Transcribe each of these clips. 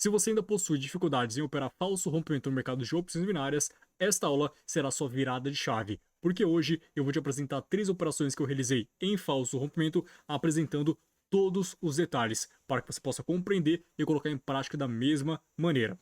Se você ainda possui dificuldades em operar falso rompimento no mercado de opções binárias, esta aula será sua virada de chave, porque hoje eu vou te apresentar 3 operações que eu realizei em falso rompimento, apresentando todos os detalhes, para que você possa compreender e colocar em prática da mesma maneira.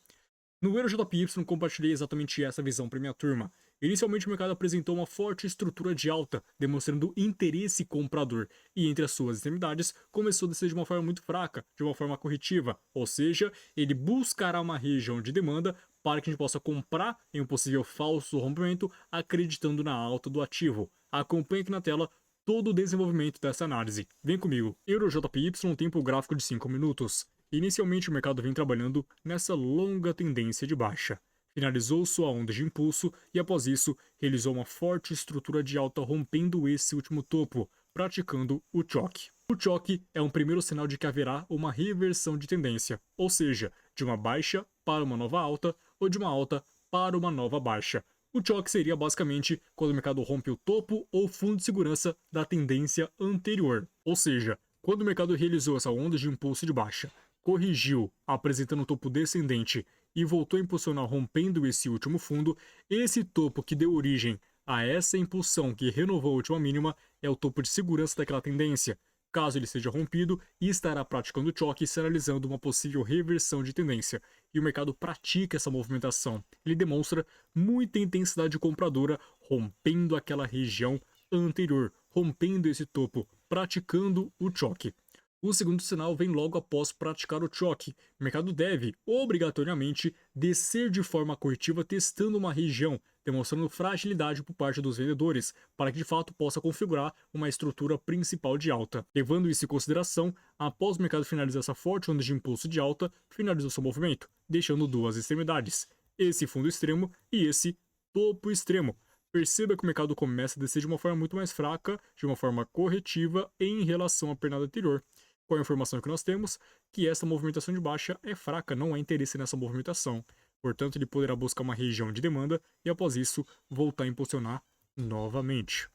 No EuroJPY compartilhei exatamente essa visão para minha turma. Inicialmente o mercado apresentou uma forte estrutura de alta, demonstrando interesse comprador, e entre as suas extremidades começou a descer de uma forma muito fraca, de uma forma corretiva, ou seja, ele buscará uma região de demanda para que a gente possa comprar em um possível falso rompimento, acreditando na alta do ativo. Acompanhe aqui na tela todo o desenvolvimento dessa análise. Vem comigo. EuroJPY tempo gráfico de 5 minutos. Inicialmente o mercado vem trabalhando nessa longa tendência de baixa. Finalizou sua onda de impulso e após isso realizou uma forte estrutura de alta rompendo esse último topo, praticando o choque. O choque é um primeiro sinal de que haverá uma reversão de tendência, ou seja, de uma baixa para uma nova alta ou de uma alta para uma nova baixa. O choque seria basicamente quando o mercado rompe o topo ou fundo de segurança da tendência anterior, ou seja, quando o mercado realizou essa onda de impulso de baixa, corrigiu, apresentando um topo descendente e voltou a impulsionar rompendo esse último fundo, esse topo que deu origem a essa impulsão que renovou a última mínima é o topo de segurança daquela tendência. Caso ele seja rompido, estará praticando choque, sinalizando uma possível reversão de tendência. E o mercado pratica essa movimentação. Ele demonstra muita intensidade compradora, rompendo aquela região anterior, rompendo esse topo, praticando o choque. O segundo sinal vem logo após praticar o choque. O mercado deve, obrigatoriamente, descer de forma corretiva testando uma região, demonstrando fragilidade por parte dos vendedores, para que de fato possa configurar uma estrutura principal de alta. Levando isso em consideração, após o mercado finalizar essa forte onda de impulso de alta, finalizou seu movimento, deixando duas extremidades, esse fundo extremo e esse topo extremo. Perceba que o mercado começa a descer de uma forma muito mais fraca, de uma forma corretiva em relação à pernada anterior. Com a informação que nós temos, que essa movimentação de baixa é fraca, não há interesse nessa movimentação. Portanto, ele poderá buscar uma região de demanda e, após isso, voltar a impulsionar novamente.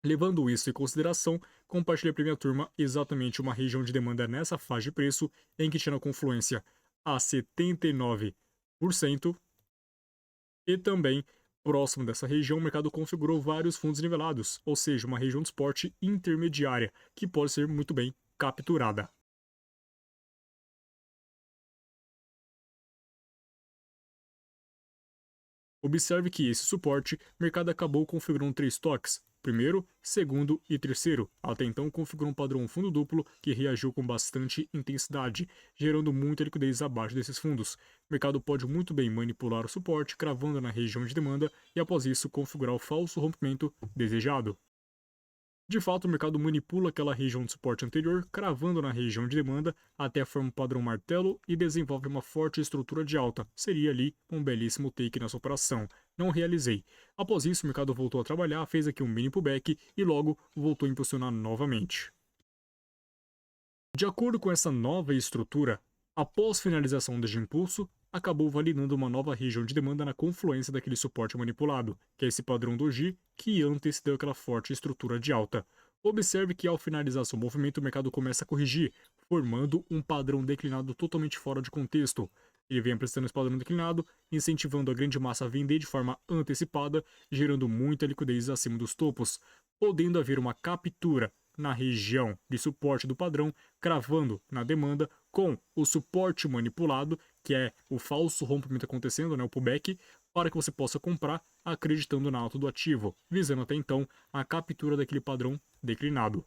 Levando isso em consideração, compartilhei para minha turma exatamente uma região de demanda nessa faixa de preço, em que tinha na confluência a 79%, e também, próximo dessa região, o mercado configurou vários fundos nivelados, ou seja, uma região de suporte intermediária, que pode ser muito bem capturada. Observe que esse suporte, o mercado acabou configurando 3 toques, primeiro, segundo e terceiro. Até então configurou um padrão fundo duplo que reagiu com bastante intensidade, gerando muita liquidez abaixo desses fundos. O mercado pode muito bem manipular o suporte, cravando na região de demanda e após isso configurar o falso rompimento desejado. De fato, o mercado manipula aquela região de suporte anterior, cravando na região de demanda até formar um padrão martelo e desenvolve uma forte estrutura de alta. Seria ali um belíssimo take nessa operação. Não realizei. Após isso, o mercado voltou a trabalhar, fez aqui um mini pullback e logo voltou a impulsionar novamente. De acordo com essa nova estrutura, após finalização de impulso, acabou validando uma nova região de demanda na confluência daquele suporte manipulado, que é esse padrão doji que antecedeu aquela forte estrutura de alta. Observe que ao finalizar seu movimento o mercado começa a corrigir, formando um padrão declinado totalmente fora de contexto. Ele vem apresentando esse padrão declinado, incentivando a grande massa a vender de forma antecipada, gerando muita liquidez acima dos topos, podendo haver uma captura na região de suporte do padrão, cravando na demanda com o suporte manipulado, que é o falso rompimento acontecendo, o pullback, para que você possa comprar acreditando na alta do ativo, visando até então a captura daquele padrão declinado. O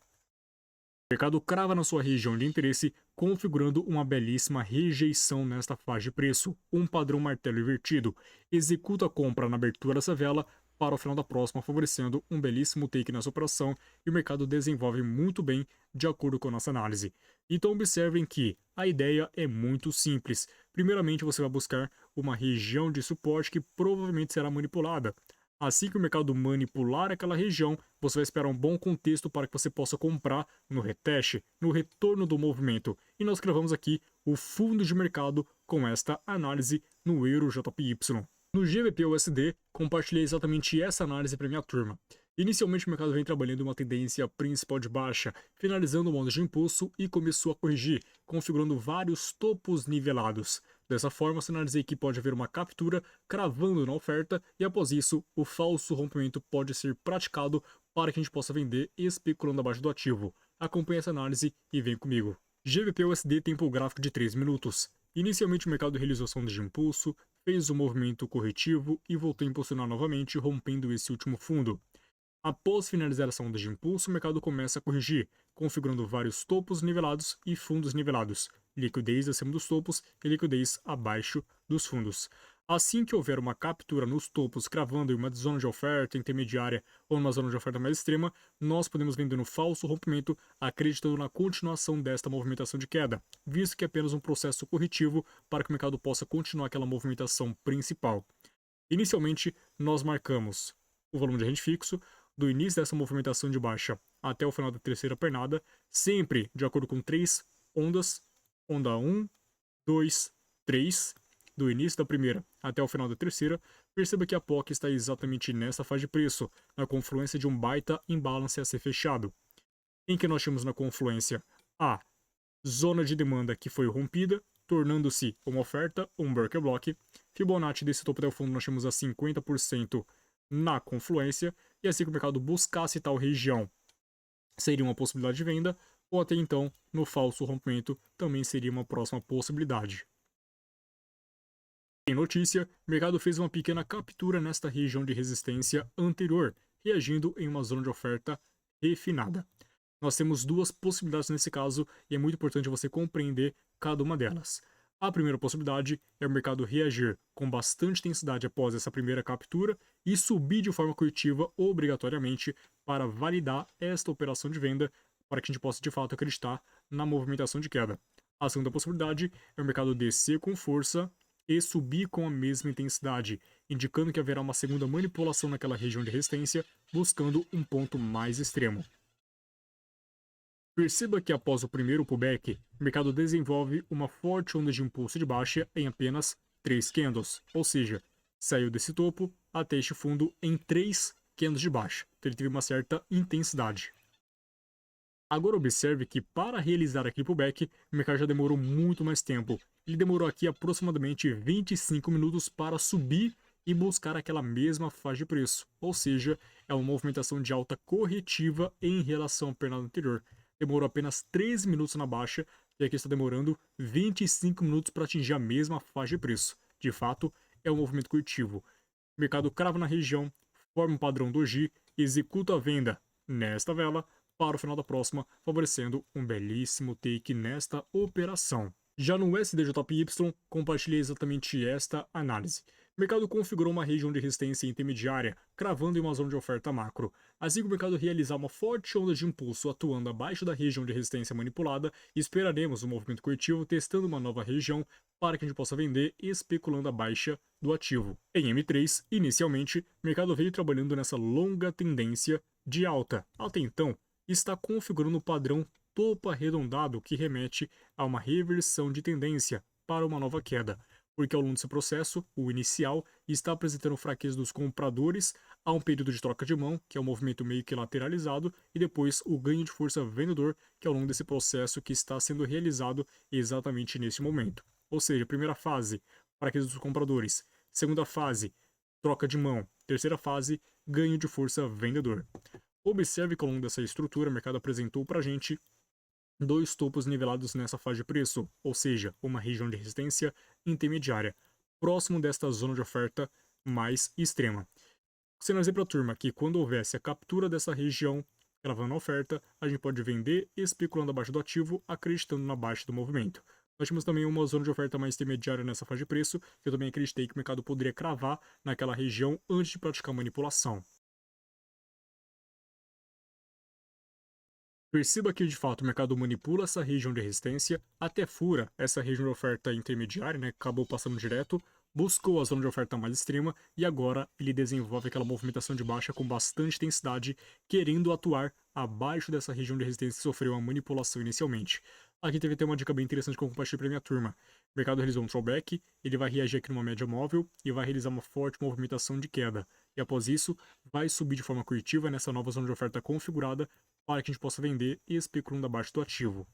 mercado crava na sua região de interesse, configurando uma belíssima rejeição nesta faixa de preço, um padrão martelo invertido. Executa a compra na abertura dessa vela para o final da próxima, favorecendo um belíssimo take nessa operação e o mercado desenvolve muito bem de acordo com a nossa análise. Então observem que a ideia é muito simples. Primeiramente você vai buscar uma região de suporte que provavelmente será manipulada. Assim que o mercado manipular aquela região, você vai esperar um bom contexto para que você possa comprar no reteste, no retorno do movimento. E nós cravamos aqui o fundo de mercado com esta análise no EuroJPY. No GBP USD, compartilhei exatamente essa análise para minha turma. Inicialmente, o mercado vem trabalhando uma tendência principal de baixa, finalizando o modo de impulso e começou a corrigir, configurando vários topos nivelados. Dessa forma, sinalizei que pode haver uma captura cravando na oferta e, após isso, o falso rompimento pode ser praticado para que a gente possa vender especulando abaixo do ativo. Acompanhe essa análise e vem comigo. GBP/USD tempo gráfico de 3 minutos. Inicialmente, o mercado realizou ação de impulso, fez um movimento corretivo e voltou a impulsionar novamente, rompendo esse último fundo. Após finalizar essa onda de impulso, o mercado começa a corrigir, configurando vários topos nivelados e fundos nivelados, liquidez acima dos topos e liquidez abaixo dos fundos. Assim que houver uma captura nos topos, cravando em uma zona de oferta intermediária ou numa zona de oferta mais extrema, nós podemos vender no falso rompimento, acreditando na continuação desta movimentação de queda, visto que é apenas um processo corretivo para que o mercado possa continuar aquela movimentação principal. Inicialmente, nós marcamos o volume de rente fixo, do início dessa movimentação de baixa até o final da terceira pernada, sempre de acordo com três ondas, onda 1, 2, 3, do início da primeira até o final da terceira. Perceba que a POC está exatamente nessa faixa de preço, na confluência de um baita imbalance a ser fechado, em que nós temos na confluência a zona de demanda que foi rompida, tornando-se uma oferta, um Burker Block. Fibonacci desse topo até o fundo nós temos a 50% na confluência, e assim que o mercado buscasse tal região, seria uma possibilidade de venda, ou até então, no falso rompimento, também seria uma próxima possibilidade. Em notícia, o mercado fez uma pequena captura nesta região de resistência anterior, reagindo em uma zona de oferta refinada. Nós temos duas possibilidades nesse caso e é muito importante você compreender cada uma delas. A primeira possibilidade é o mercado reagir com bastante intensidade após essa primeira captura e subir de forma corretiva obrigatoriamente para validar esta operação de venda para que a gente possa de fato acreditar na movimentação de queda. A segunda possibilidade é o mercado descer com força e subir com a mesma intensidade, indicando que haverá uma segunda manipulação naquela região de resistência, buscando um ponto mais extremo. Perceba que após o primeiro pullback, o mercado desenvolve uma forte onda de impulso de baixa em apenas 3 candles, ou seja, saiu desse topo até este fundo em 3 candles de baixa, então ele teve uma certa intensidade. Agora observe que para realizar aquele pullback, o mercado já demorou muito mais tempo. Ele demorou aqui aproximadamente 25 minutos para subir e buscar aquela mesma faixa de preço, ou seja, é uma movimentação de alta corretiva em relação ao pernada anterior. Demorou apenas 13 minutos na baixa e aqui está demorando 25 minutos para atingir a mesma faixa de preço. De fato, é um movimento corretivo. O mercado crava na região, forma um padrão doji, executa a venda nesta vela para o final da próxima, favorecendo um belíssimo take nesta operação. Já no SDJY, compartilhei exatamente esta análise. O mercado configurou uma região de resistência intermediária, cravando em uma zona de oferta macro. Assim que o mercado realizar uma forte onda de impulso atuando abaixo da região de resistência manipulada, esperaremos um movimento corretivo testando uma nova região para que a gente possa vender especulando a baixa do ativo. Em M3, inicialmente, o mercado veio trabalhando nessa longa tendência de alta. Até então, está configurando o padrão topo arredondado que remete a uma reversão de tendência para uma nova queda, porque ao longo desse processo, o inicial está apresentando fraqueza dos compradores, há um período de troca de mão, que é um movimento meio que lateralizado, e depois o ganho de força vendedor, que é ao longo desse processo que está sendo realizado exatamente nesse momento. Ou seja, primeira fase, fraqueza dos compradores, segunda fase, troca de mão, terceira fase, ganho de força vendedor. Observe que ao longo dessa estrutura, o mercado apresentou para a gente dois topos nivelados nessa faixa de preço, ou seja, uma região de resistência intermediária, próximo desta zona de oferta mais extrema. Sinalizei para a turma que quando houvesse a captura dessa região, gravando a oferta, a gente pode vender especulando abaixo do ativo, acreditando na baixa do movimento. Nós tínhamos também uma zona de oferta mais intermediária nessa faixa de preço, que eu também acreditei que o mercado poderia cravar naquela região antes de praticar manipulação. Perceba que de fato o mercado manipula essa região de resistência, até fura essa região de oferta intermediária, né? Acabou passando direto, buscou a zona de oferta mais extrema e agora ele desenvolve aquela movimentação de baixa com bastante intensidade, querendo atuar abaixo dessa região de resistência que sofreu uma manipulação inicialmente. Aqui teve até uma dica bem interessante que eu compartilhei para minha turma. O mercado realizou um throwback, ele vai reagir aqui numa média móvel e vai realizar uma forte movimentação de queda. E após isso, vai subir de forma corretiva nessa nova zona de oferta configurada para que a gente possa vender especulando abaixo do ativo.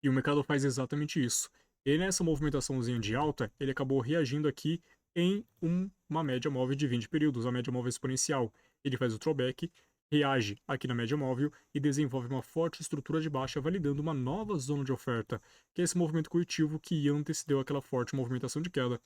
E o mercado faz exatamente isso. E nessa movimentaçãozinha de alta, ele acabou reagindo aqui em uma média móvel de 20 períodos, a média móvel exponencial. Ele faz o throwback, reage aqui na média móvel e desenvolve uma forte estrutura de baixa, validando uma nova zona de oferta, que é esse movimento corretivo que antecedeu aquela forte movimentação de queda.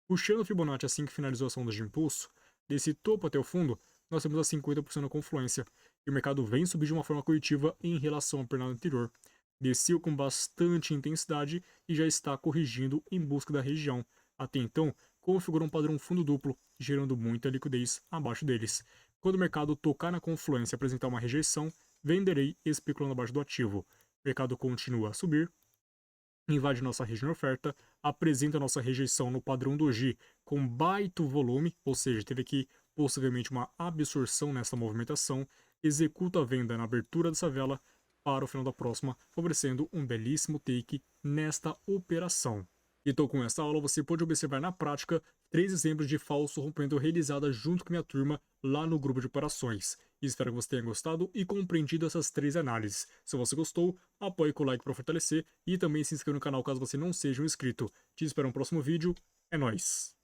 Puxando o Fibonacci assim que finalizou a onda de impulso, desse topo até o fundo, nós temos a 50% da confluência, e o mercado vem subir de uma forma corretiva em relação à pernada anterior. Desceu com bastante intensidade e já está corrigindo em busca da região. Até então, configurou um padrão fundo duplo, gerando muita liquidez abaixo deles. Quando o mercado tocar na confluência e apresentar uma rejeição, venderei especulando abaixo do ativo. O mercado continua a subir, invade nossa região de oferta, apresenta nossa rejeição no padrão doji com baito volume, ou seja, teve aqui possivelmente uma absorção nessa movimentação, executa a venda na abertura dessa vela para o final da próxima, favorecendo um belíssimo take nesta operação. Então, com essa aula, você pode observar na prática 3 exemplos de falso rompimento realizada junto com minha turma lá no grupo de operações. Espero que você tenha gostado e compreendido essas 3 análises. Se você gostou, apoie com o like para fortalecer e também se inscreva no canal caso você não seja um inscrito. Te espero no próximo vídeo. É nóis!